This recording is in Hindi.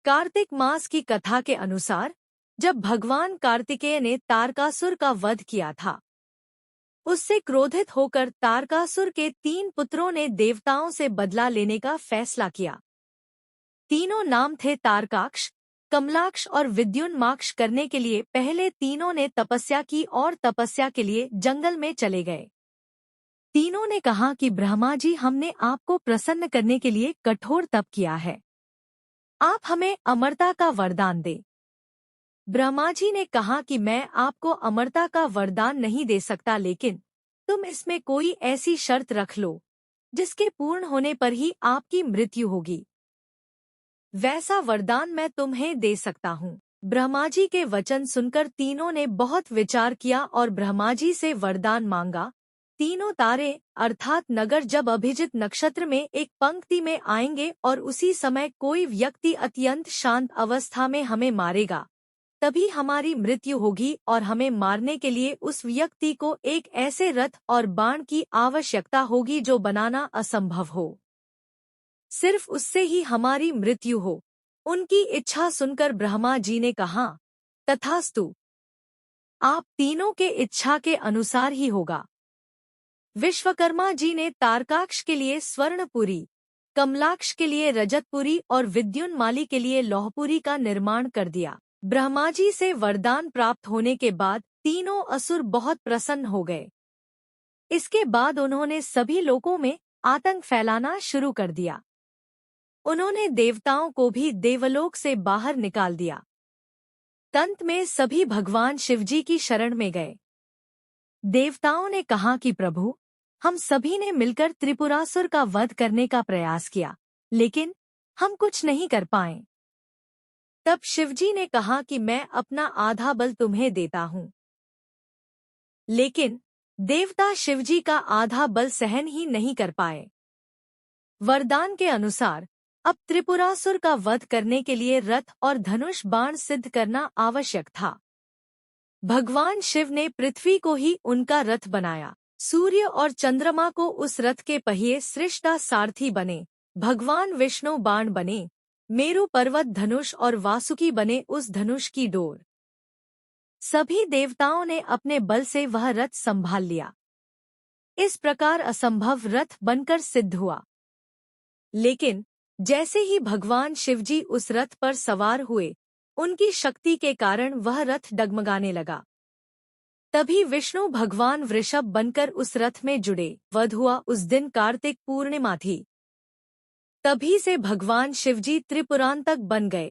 कार्तिक मास की कथा के अनुसार जब भगवान कार्तिकेय ने तारकासुर का वध किया था, उससे क्रोधित होकर तारकासुर के 3 पुत्रों ने देवताओं से बदला लेने का फैसला किया। तीनों नाम थे तारकाक्ष, कमलाक्ष और विद्युन्माक्ष। करने के लिए पहले तीनों ने तपस्या की और तपस्या के लिए जंगल में चले गए। तीनों ने कहा कि ब्रह्मा जी, हमने आपको प्रसन्न करने के लिए कठोर तप किया है, आप हमें अमरता का वरदान दें। ब्रह्मा जी ने कहा कि मैं आपको अमरता का वरदान नहीं दे सकता, लेकिन तुम इसमें कोई ऐसी शर्त रख लो जिसके पूर्ण होने पर ही आपकी मृत्यु होगी, वैसा वरदान मैं तुम्हें दे सकता हूँ। ब्रह्मा जी के वचन सुनकर तीनों ने बहुत विचार किया और ब्रह्मा जी से वरदान मांगा। तीनों तारे अर्थात नगर जब अभिजित नक्षत्र में एक पंक्ति में आएंगे और उसी समय कोई व्यक्ति अत्यंत शांत अवस्था में हमें मारेगा, तभी हमारी मृत्यु होगी और हमें मारने के लिए उस व्यक्ति को एक ऐसे रथ और बाण की आवश्यकता होगी जो बनाना असंभव हो, सिर्फ उससे ही हमारी मृत्यु हो। उनकी इच्छा सुनकर ब्रह्मा जी ने कहा, तथास्तु, आप तीनों के इच्छा के अनुसार ही होगा। विश्वकर्मा जी ने तारकाक्ष के लिए स्वर्णपुरी, कमलाक्ष के लिए रजतपुरी और विद्युन्माली के लिए लौहपुरी का निर्माण कर दिया। ब्रह्मा जी से वरदान प्राप्त होने के बाद तीनों असुर बहुत प्रसन्न हो गए। इसके बाद उन्होंने सभी लोकों में आतंक फैलाना शुरू कर दिया। उन्होंने देवताओं को भी देवलोक से बाहर निकाल दिया। अंत में सभी भगवान शिवजी की शरण में गए। देवताओं ने कहा कि प्रभु, हम सभी ने मिलकर त्रिपुरासुर का वध करने का प्रयास किया, लेकिन हम कुछ नहीं कर पाए। तब शिवजी ने कहा कि मैं अपना आधा बल तुम्हें देता हूँ। लेकिन देवता शिवजी का आधा बल सहन ही नहीं कर पाए। वरदान के अनुसार अब त्रिपुरासुर का वध करने के लिए रथ और धनुष बाण सिद्ध करना आवश्यक था। भगवान शिव ने पृथ्वी को ही उनका रथ बनाया। सूर्य और चंद्रमा को उस रथ के पहिए सृष्टा सारथी बने। भगवान विष्णु बाण बने, मेरु पर्वत धनुष और वासुकी बने उस धनुष की डोर। सभी देवताओं ने अपने बल से वह रथ संभाल लिया। इस प्रकार असंभव रथ बनकर सिद्ध हुआ। लेकिन जैसे ही भगवान शिवजी उस रथ पर सवार हुए, उनकी शक्ति के कारण वह रथ डगमगाने लगा। तभी विष्णु भगवान वृषभ बनकर उस रथ में जुड़े। वध हुआ उस दिन कार्तिक पूर्णिमा थी। तभी से भगवान शिवजी त्रिपुरांतक बन गए।